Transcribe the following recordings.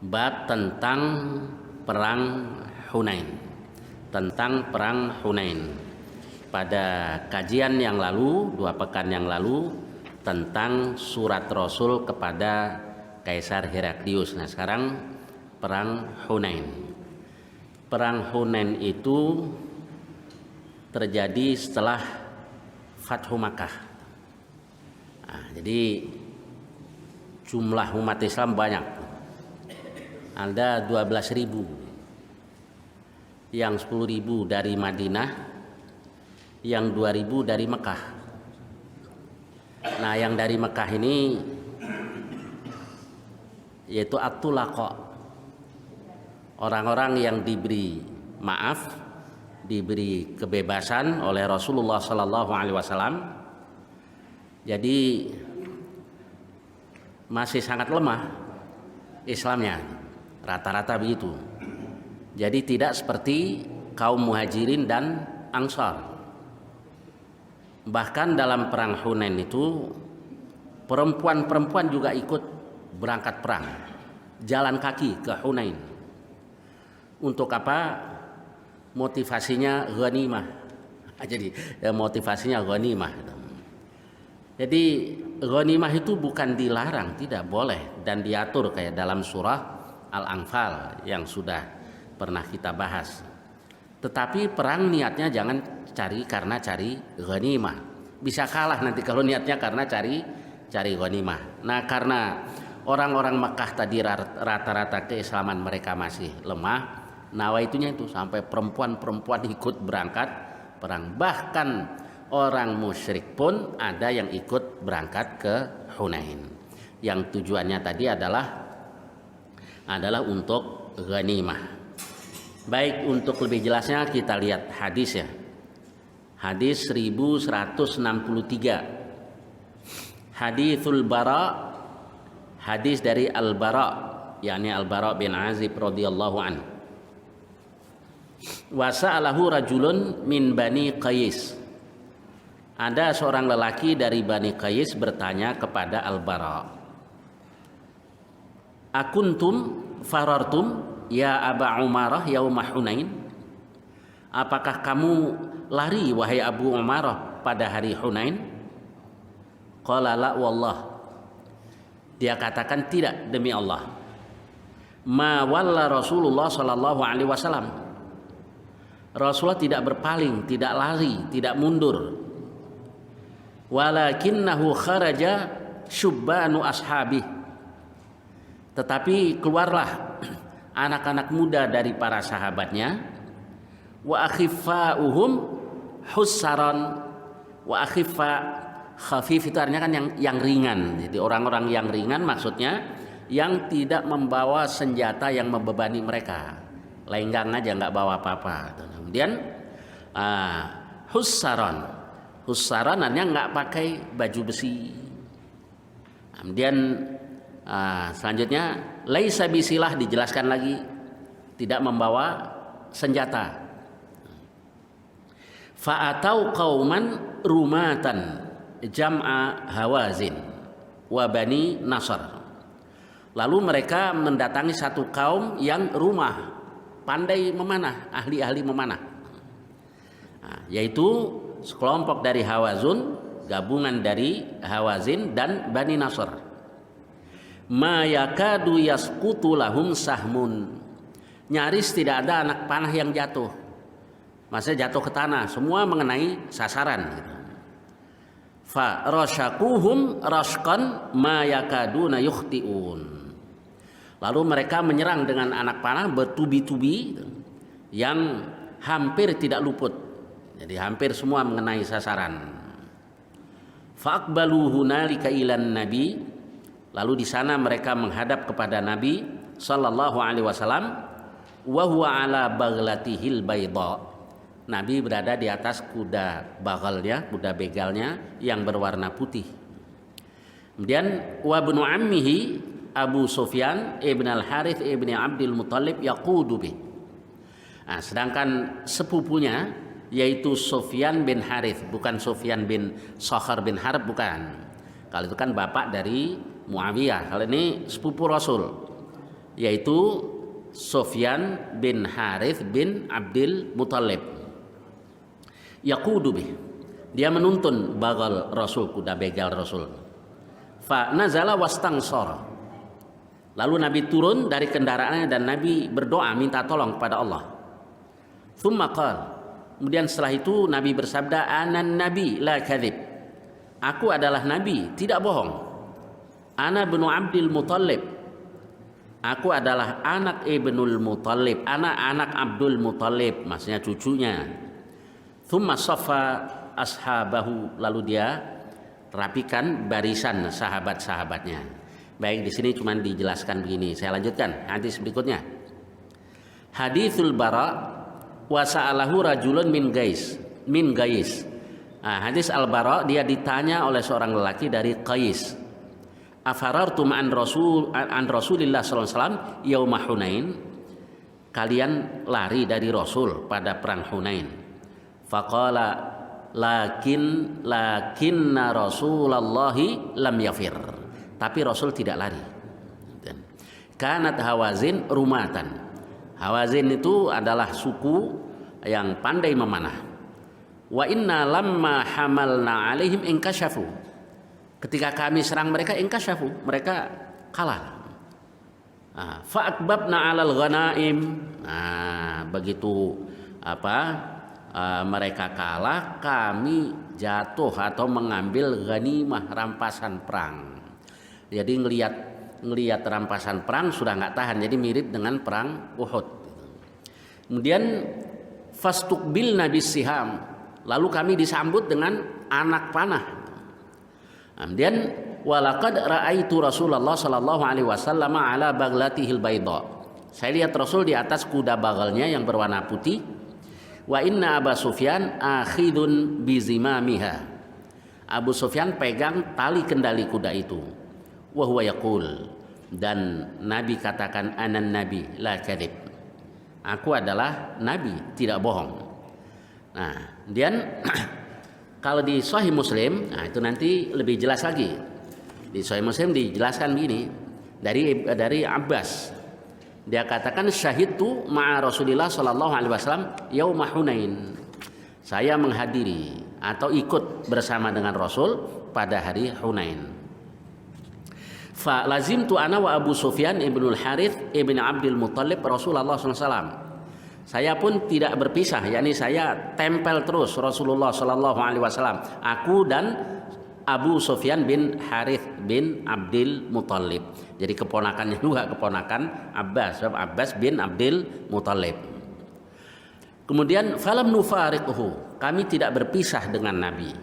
Bab tentang perang Hunain. Tentang perang Hunain. Pada kajian yang lalu, 2 pekan yang lalu, tentang surat Rasul kepada Kaisar Heraklius. Nah, sekarang perang Hunain. Perang Hunain itu terjadi setelah Fathu Makkah. Nah, jadi jumlah umat Islam banyak. Ada 12.000. Yang 10.000 dari Madinah, yang 2.000 dari Mekah. Nah, yang dari Mekah ini yaitu At-Tulaqa, orang-orang yang diberi maaf, diberi kebebasan oleh Rasulullah Sallallahu Alaihi Wasallam. Jadi masih sangat lemah Islamnya, rata-rata begitu. Jadi tidak seperti kaum Muhajirin dan Ansar. Bahkan dalam perang Hunain itu perempuan-perempuan juga ikut berangkat perang, jalan kaki ke Hunain. Untuk apa? Motivasinya ghanimah. Jadi motivasinya ghanimah. Jadi ghanimah itu bukan dilarang, tidak boleh, dan diatur kayak dalam surah Al-Anfal yang sudah pernah kita bahas. Tetapi perang niatnya jangan karena cari ghanimah. Bisa kalah nanti kalau niatnya karena cari ghanimah. Nah, karena orang-orang Mekah tadi rata-rata keislaman mereka masih lemah, nawaitunya itu sampai perempuan-perempuan ikut berangkat perang. Bahkan orang musyrik pun ada yang ikut berangkat ke Hunain. Yang tujuannya tadi adalah untuk ghanimah. Baik, untuk lebih jelasnya kita lihat hadis ya. Hadis 1163. Haditsul Bara, hadis dari Al-Bara, yakni Al-Bara bin Azib radhiyallahu anhu. Wa sa'alahu rajulun min Bani Qais. Ada seorang lelaki dari Bani Qais bertanya kepada Al-Bara, "Akuntum farartum ya Aba Umarah yauma Hunain?" Apakah kamu lari wahai Abu Umarah pada hari Hunain? Qala la wallah. Dia katakan, tidak, demi Allah. Ma walla Rasulullah sallallahu alaihi wasallam. Rasulullah tidak berpaling, tidak lari, tidak mundur. Walakinnahu kharaja syubbanu ashabi. Tetapi keluarlah anak-anak muda dari para sahabatnya, wa akhifa'uhum hussaran, wa akhiffa, khafif itu artinya kan yang ringan. Jadi orang-orang yang ringan maksudnya yang tidak membawa senjata yang membebani mereka, lenggang aja nggak bawa apa-apa. Kemudian hussaran artinya nggak pakai baju besi. Kemudian selanjutnya laisa bisilah, dijelaskan lagi tidak membawa senjata. Fa'atau qauman rumatan jam'a Hawazin wa Bani Nasr. Lalu mereka mendatangi satu kaum yang rumah, pandai memanah, ahli-ahli memanah. Yaitu sekelompok dari Hawazun, gabungan dari Hawazin dan Bani Nasr. Ma yakadu yasqutu lahum sahmun. Nyaris tidak ada anak panah yang jatuh. Maksudnya jatuh ke tanah, semua mengenai sasaran. Fa rasyaquhum rashqan ma yakaduna yukhtiun. Lalu mereka menyerang dengan anak panah bertubi-tubi yang hampir tidak luput. Jadi hampir semua mengenai sasaran. Fa aqbalu hunalika ilan nabi. Lalu di sana mereka menghadap kepada Nabi sallallahu alaihi wasallam, wa huwa ala baglatihil bayda. Nabi berada di atas kuda bagalnya, kuda begalnya yang berwarna putih. Kemudian wa ibnu ammihi Abu Sufyan ibn al-Harith ibn Abdul Muttalib yaqudu bih. Nah, sedangkan sepupunya yaitu Sufyan bin Harith, bukan Sufyan bin Sakhar bin Harb, bukan. Kalau itu kan bapak dari Muawiyah, kalau ini sepupu Rasul. yaitu Sufyan bin Harith bin Abdul Muthalib. Yaqudu bih, dia menuntun bagal Rasul, kuda begal Rasul. Fa nazala wastangsara, lalu Nabi turun dari kendaraannya dan Nabi berdoa minta tolong kepada Allah. Tsumma qala, kemudian setelah itu Nabi bersabda, anan nabi la kadzib, aku adalah nabi, tidak bohong. Ana bnu Abdul Muthalib, aku adalah anak Ibnul Muthalib, anak Abdul Muthalib, maksudnya cucunya. Tsumma saffa ashabahu, lalu dia rapikan barisan sahabat-sahabatnya. Baik, di sini cuma dijelaskan begini. Saya lanjutkan hadis berikutnya. Haditsul Bara wa sa'alahu rajulun min Gais. Hadis Al-Bara, dia ditanya oleh seorang lelaki dari Qais. Afarartum an Rasulillah sallallahu alaihi wasallam yauma Hunain, kalian lari dari Rasul pada perang Hunain. Faqala lakinna Rasulullahi lam yafir, tapi Rasul tidak lari. Kanat Hawazin rumatan, Hawazin itu adalah suku yang pandai memanah. Wa inna lamma hamalna alaihim inkashafu, ketika kami serang mereka inkashafu, mereka kalah. Fa'akbabna 'alal ghanaim, begitu mereka kalah, kami jatuh atau mengambil ghanimah, rampasan perang. Jadi ngelihat rampasan perang sudah nggak tahan, jadi mirip dengan perang Uhud. Kemudian fastuqbilna bisiham, lalu kami disambut dengan anak panah. Kemudian walaqad raaitu Rasulullah sallallahu alaihi wasallam ala baglatihil bayda, saya lihat Rasul di atas kuda bagalnya yang berwarna putih. Wa inna Abu Sufyan akhidun bizimamiha, Abu Sufyan pegang tali kendali kuda itu. Wa huwa yaqul, dan Nabi katakan anan nabi la kadzib, aku adalah nabi, tidak bohong. Nah, kemudian kalau di Sahih Muslim, itu nanti lebih jelas lagi. Di Sahih Muslim dijelaskan begini dari Abbas. Dia katakan syahidtu ma'a Rasulillah sallallahu alaihi wasallam yauma Hunain, saya menghadiri atau ikut bersama dengan Rasul pada hari Hunain. Fa lazimtu ana wa Abu Sufyan ibnul Harith ibn Abdul Muthalib Rasulullah sallallahu alaihi wasallam, saya pun tidak berpisah, yakni saya tempel terus Rasulullah sallallahu alaihi wasallam, aku dan Abu Sufyan bin Harith bin Abdul Muthalib. Jadi keponakannya juga keponakan Abbas bin Abdul Muthalib. Kemudian falam nufariquhu, kami tidak berpisah dengan Nabi.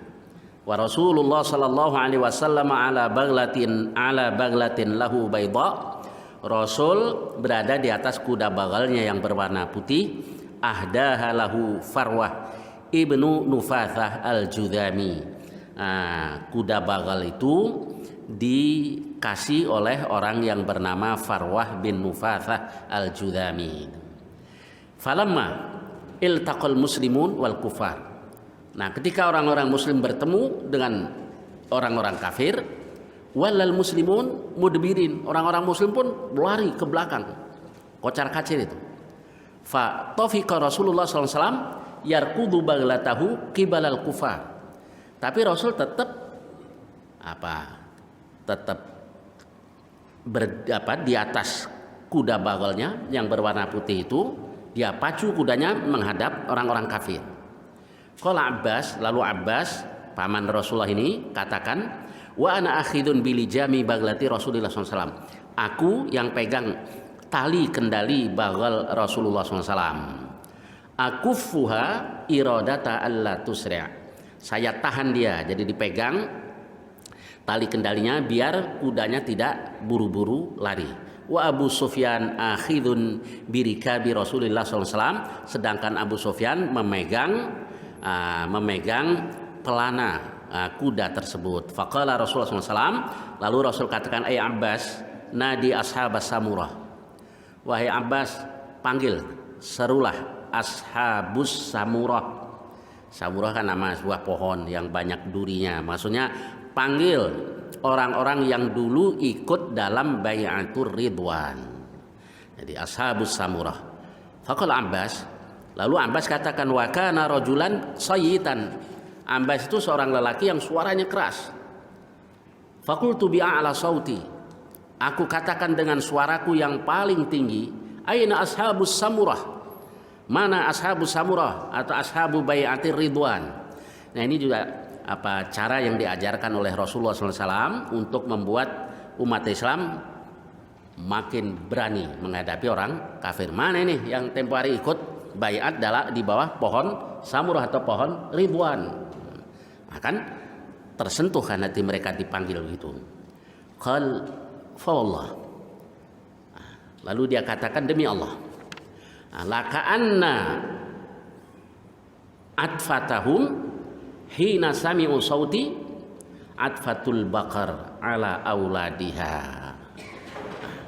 Wa Rasulullah sallallahu alaihi wasallam ala baglatin lahu bayda, Rasul berada di atas kuda bagalnya yang berwarna putih. Ahdaha lahu Farwah ibnu Nufathah al-Judhami, kuda bagal itu dikasih oleh orang yang bernama Farwah bin Nufathah al-Judhami. Falamma iltaqal muslimun wal kufar, nah ketika orang-orang muslim bertemu dengan orang-orang kafir, walal muslimun mudbirin, orang-orang muslim pun lari ke belakang, kocar-kacir itu. Fa tafiqa Rasulullah sallallahu alaihi wasallam yarkudu baglatahu qibalal kufar, tapi Rasul tetap di atas kuda bagalnya yang berwarna putih itu, dia pacu kudanya menghadap orang-orang kafir. Qala Abbas, lalu Abbas paman Rasulullah ini katakan, wa ana akhidun bilijami baglati Rasulullah SAW, aku yang pegang tali kendali bagal Rasulullah SAW. Akufuha iradata alla tusri', saya tahan dia, jadi dipegang tali kendalinya biar kudanya tidak buru-buru lari. Wa Abu Sufyan akhidun birikabi Rasulullah SAW, sedangkan Abu Sufyan memegang pelana kuda tersebut. Faqala Rasulullah SAW, lalu Rasul katakan, ay Abbas nadi ashabas samurah, wahai Abbas panggil, serulah ashabus samurah. Samurah kan nama sebuah pohon yang banyak durinya. Maksudnya panggil orang-orang yang dulu ikut dalam Bai'atur Ridwan. Jadi ashabus samurah. Faqala Abbas, lalu Abbas katakan wa kana rajulan sayyitan. Abbas itu seorang lelaki yang suaranya keras. Faqultu bi'a'la sauti. Aku katakan dengan suaraku yang paling tinggi, aina ashabus samurah? Mana ashabus samurah atau ashabu bai'atir ridwan? Nah, ini juga cara yang diajarkan oleh Rasulullah SAW untuk membuat umat Islam makin berani menghadapi orang kafir. Mana ini yang tempo hari ikut baiat di bawah pohon samurah atau pohon ridwan? Akan tersentuh kan hati mereka dipanggil gitu. Qal fa wallah. Lalu dia katakan demi Allah. Laka'anna atfatahum hina sami'u sauti atfatul baqar ala auladiha.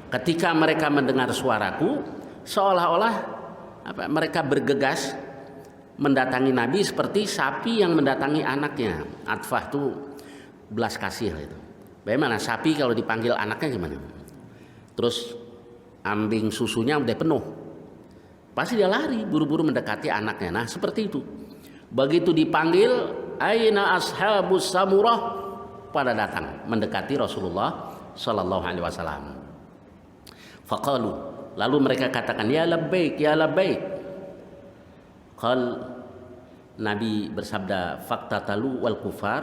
Ketika mereka mendengar suaraku, seolah-olah mereka bergegas mendatangi Nabi seperti sapi yang mendatangi anaknya. Atfah itu belas kasih itu. Bagaimana sapi kalau dipanggil anaknya gimana? Terus ambing susunya udah penuh, pasti dia lari buru-buru mendekati anaknya. Nah seperti itu. Begitu dipanggil aina ashabus samurah, pada datang mendekati Rasulullah Sallallahu Alaihi Wasallam. Faqalu, lalu mereka katakan ya labbaik ya labbaik. Qal, Nabi bersabda faqtatalu wal kufar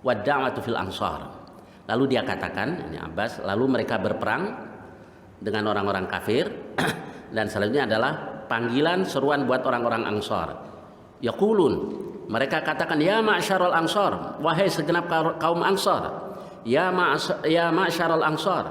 wad da'watu fil ansar. Lalu dia katakan, ini Abbas, lalu mereka berperang dengan orang-orang kafir dan selanjutnya adalah panggilan seruan buat orang-orang Ansar. Yaqulun, mereka katakan ya ma'syarul ansar, wahai segenap kaum Ansar, ya ma'syarul ansar.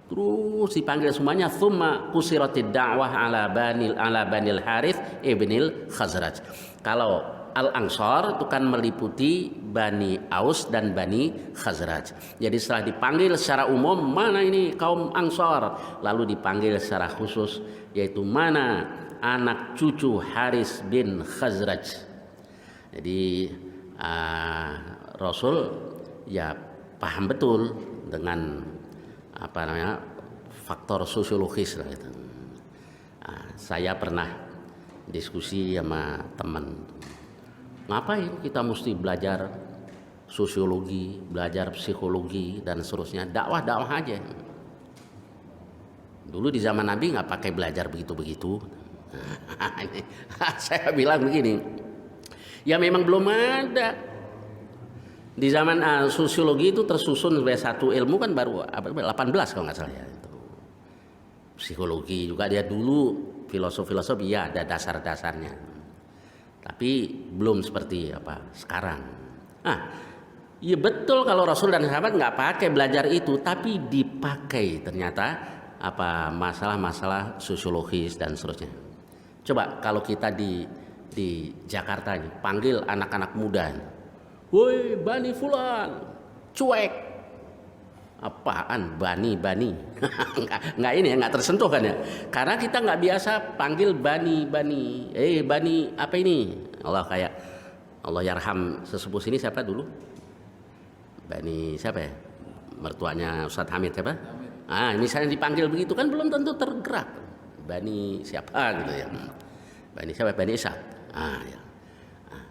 Terus dipanggil semuanya. Thumma kusiratid da'wah ala banil Harith ibnil Khazraj. Kalau Al-Ansar itu kan meliputi Bani Aus dan Bani Khazraj. Jadi setelah dipanggil secara umum, mana ini kaum Ansar, lalu dipanggil secara khusus, yaitu mana anak cucu Haris bin Khazraj. Jadi Rasul ya paham betul dengan faktor sosiologis lah itu. Saya pernah diskusi sama teman, ngapain kita mesti belajar sosiologi, belajar psikologi dan seterusnya, dakwah aja. Dulu di zaman Nabi nggak pakai belajar begitu. Saya bilang begini, ya memang belum ada. Di zaman sosiologi itu tersusun satu ilmu kan baru 18 kalau nggak salah ya. Psikologi juga dia dulu, filosof ya ada dasar-dasarnya. Tapi belum seperti sekarang. Ya betul kalau Rasul dan sahabat nggak pakai belajar itu, tapi dipakai ternyata masalah-masalah sosiologis dan seterusnya. Coba kalau kita di Jakarta ini panggil anak-anak muda, woi Bani Fulan, cuek. Apaan Bani? nggak ini ya, nggak tersentuh kan ya. Karena kita nggak biasa panggil Bani. Bani apa ini? Allah yarham sesepuh sini siapa dulu? Bani siapa ya? Mertuanya Ustadz Hamid siapa? Misalnya dipanggil begitu kan belum tentu tergerak. Bani siapa gitu ya? Bani siapa? Bani Ishaq. Ya.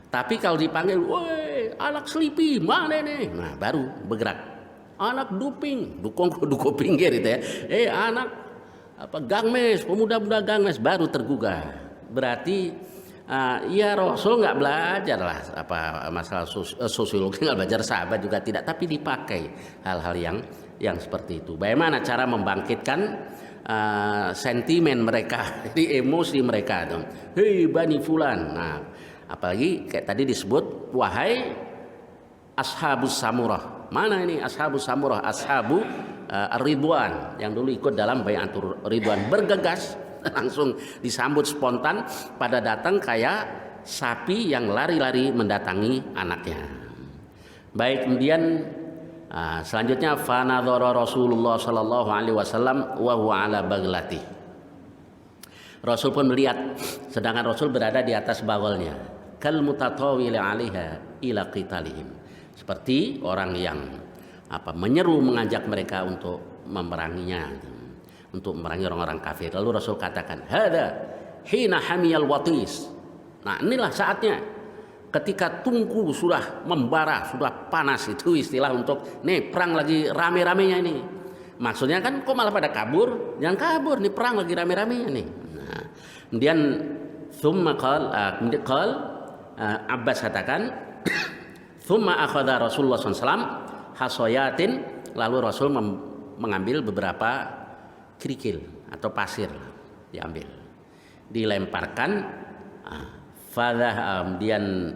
Tapi kalau dipanggil, woi anak Selipi, mana nih? Nah baru bergerak. Anak Duping, duko pinggir gitu ya. Anak Gangmes, pemuda-pemuda Gangmes, baru tergugah. Berarti ya Rasul nggak belajar lah masalah sosiologi, nggak belajar, sahabat juga tidak, tapi dipakai hal-hal yang seperti itu. Bagaimana cara membangkitkan sentimen mereka, di emosi mereka tuh. Hei Bani Fulan. Nah, apalagi kayak tadi disebut wahai ashabus samurah. Mana ini ashabus samurah? Ashabu Ridwan yang dulu ikut dalam bai'atur Ridwan, bergegas langsung disambut spontan pada datang kayak sapi yang lari-lari mendatangi anaknya. Baik, kemudian selanjutnya fanadhara Rasulullah sallallahu alaihi wasallam wa huwa ala baglati. Rasul pun melihat, sedangkan Rasul berada di atas bagolnya, kal mutatawil 'alaiha ila qitalihim. Seperti orang yang menyeru, mengajak mereka untuk memeranginya. untuk memerangi orang-orang kafir. Lalu Rasul katakan, "Hada hina hamiyal watis." Nah, inilah saatnya ketika tungku sudah membara, sudah panas, itu istilah untuk nih perang lagi rame-ramenya ini. Maksudnya kan kok malah pada kabur? Jangan kabur, nih perang lagi rame-ramenya nih. Nah, kemudian Abbas katakan, "Tsumma akhadha Rasulullah SAW hasoyatin." Lalu Rasul mengambil beberapa kerikil atau pasir, diambil, dilemparkan. Kemudian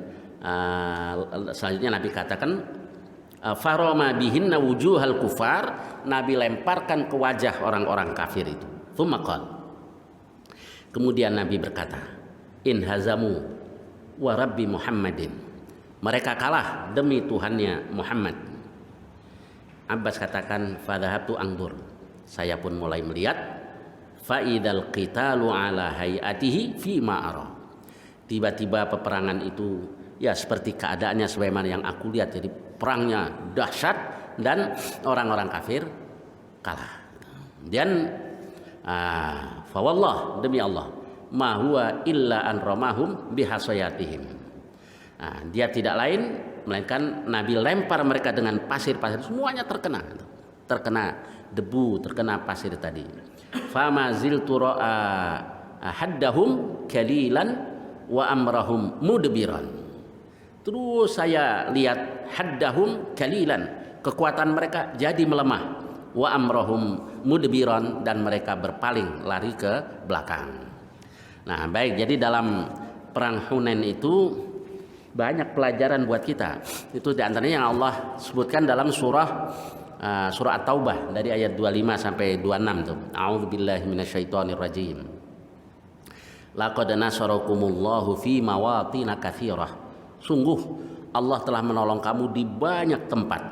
selanjutnya Nabi katakan, "Faroma bihinna wujuhal kufar." Nabi lemparkan ke wajah orang-orang kafir itu. Tsumma qala. Kemudian Nabi berkata, "In hazamu wa rabbi Muhammadin." Mereka kalah demi Tuhannya Muhammad. Abbas katakan, "Fadhahabtu angdur." Saya pun mulai melihat, "Faidal qitalu ala hayatihi fi ma'ara." Tiba-tiba peperangan itu ya seperti keadaannya sebagaimana yang aku lihat. Jadi perangnya dahsyat dan orang-orang kafir kalah. Dan fawallah, demi Allah, ma huwa illa an ramahum bihasayatihim. Dia tidak lain melainkan Nabi lempar mereka dengan pasir-pasir, semuanya terkena debu, terkena pasir tadi. Fama ziltu ra'a haddahum kalilan wa amrahum mudbiran. Terus saya lihat haddahum kalilan, kekuatan mereka jadi melemah, wa amrahum mudbiran, dan mereka berpaling lari ke belakang. Nah, baik, jadi dalam perang Hunain itu banyak pelajaran buat kita. Itu diantaranya yang Allah sebutkan dalam surah At-Taubah dari ayat 25 sampai 26 tuh. A'udzubillahi minasyaitonir rajim. Laqad nasarakumullahu fi mawatin katsirah. Sungguh Allah telah menolong kamu di banyak tempat.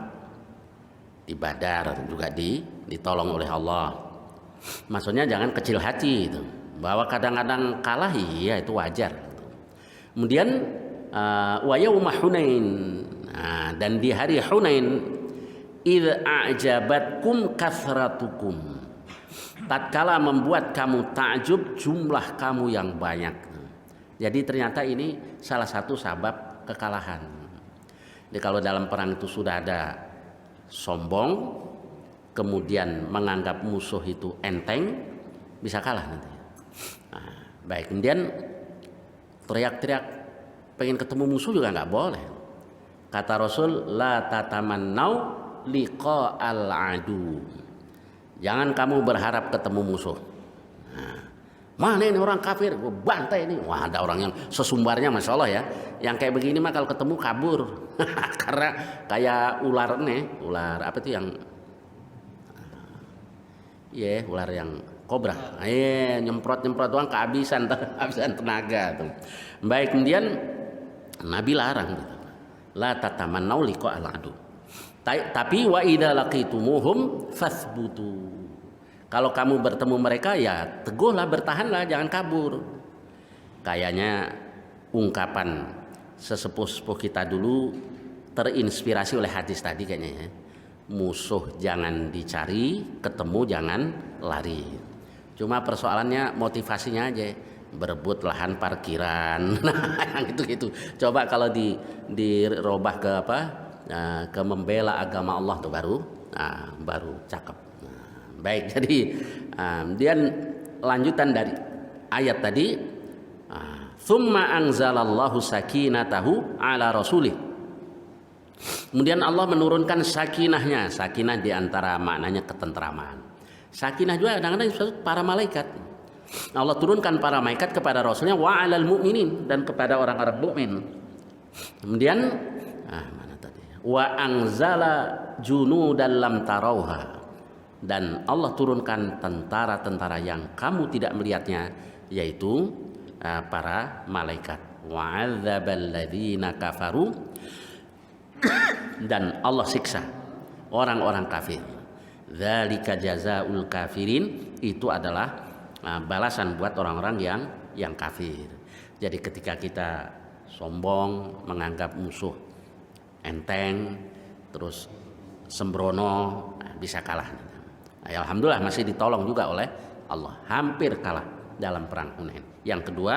Di Badar juga ditolong oleh Allah. Maksudnya jangan kecil hati itu. Bahwa kadang-kadang kalah, iya itu wajar. Kemudian wa yauma Hunain. Dan di hari Hunain, idz a'jabatkum kathratukum. Tatkala membuat kamu takjub jumlah kamu yang banyak. Jadi ternyata ini salah satu sebab kekalahan. Jadi kalau dalam perang itu sudah ada sombong, kemudian menganggap musuh itu enteng, bisa kalah nanti. Baik, kemudian teriak-teriak pengen ketemu musuh juga nggak boleh. Kata Rasul, la tatamannau liqa'al adu. Jangan kamu berharap ketemu musuh. Mana ini orang kafir, gue bantai ini. Wah, ada orang yang sesumbarnya, masya Allah ya. Yang kayak begini mah kalau ketemu kabur. Karena kayak ular nih, ular apa itu yang, ular yang kobra. Nyemprot doang kehabisan tenaga tuh. Baik, kemudian Nabi larang gitu. La tatamannau liqa'al adu. Tapi wa idza laqitumuhum fasbutu. Kalau kamu bertemu mereka ya teguhlah, bertahanlah, jangan kabur. Kayaknya ungkapan sesepuh-sepuh kita dulu terinspirasi oleh hadis tadi kayaknya ya. Musuh jangan dicari, ketemu jangan lari. Cuma persoalannya motivasinya aja. Berebut lahan parkiran. Nah, yang gitu-gitu. Coba kalau dirubah ke apa? Ke membela agama Allah tuh baru cakep. Baik, jadi kemudian lanjutan dari ayat tadi, tsumma anzalallahu sakinatahu ala rasulih. Kemudian Allah menurunkan sakinahnya. Sakinah diantara maknanya ketentraman. Sakinah juga kadang-kadang disebut para malaikat. Allah turunkan para malaikat kepada Rasulnya wa alal mu'minin, dan kepada orang-orang mukmin. Kemudian mana tadi? Wa anzala junudan lam tarauha. Dan Allah turunkan tentara-tentara yang kamu tidak melihatnya, yaitu para malaikat. Wa adzabal ladzina kafaru. Dan Allah siksa orang-orang kafir. Dzalika jazaul kafirin. Itu adalah balasan buat orang-orang yang kafir. Jadi ketika kita sombong, menganggap musuh enteng, terus sembrono, bisa kalah. Nah, alhamdulillah masih ditolong juga oleh Allah, hampir kalah dalam perang Hunain. Yang kedua,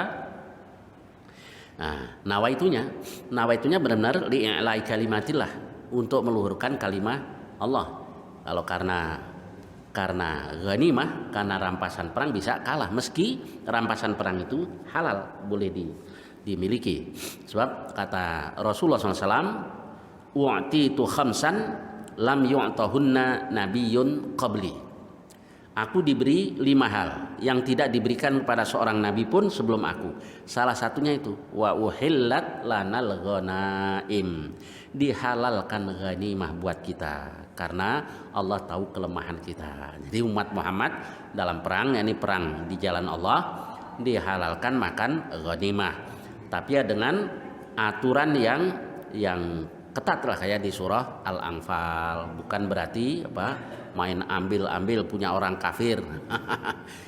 nawaitunya benar-benar li'ilai kalimatillah, untuk meluhurkan kalimat Allah. Kalau karena ghanimah, karena rampasan perang bisa kalah, meski rampasan perang itu halal, boleh dimiliki. Sebab kata Rasulullah SAW, u'titu khamsan lam yu'tahunna nabiyyun qabli. Aku diberi 5 hal yang tidak diberikan kepada seorang nabi pun sebelum aku. Salah satunya itu wa uhillat lanal ghanaim. Dihalalkan ghanimah buat kita karena Allah tahu kelemahan kita. Jadi umat Muhammad dalam perang, yakni perang di jalan Allah, dihalalkan makan ghanimah. Tapi ya dengan aturan yang ketat lah, kayak di surah Al-Anfal. Bukan berarti main ambil punya orang kafir.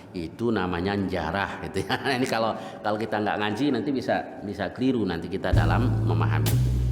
Itu namanya jarah gitu ya. Ini kalau kita nggak ngaji nanti bisa keliru nanti kita dalam memahami.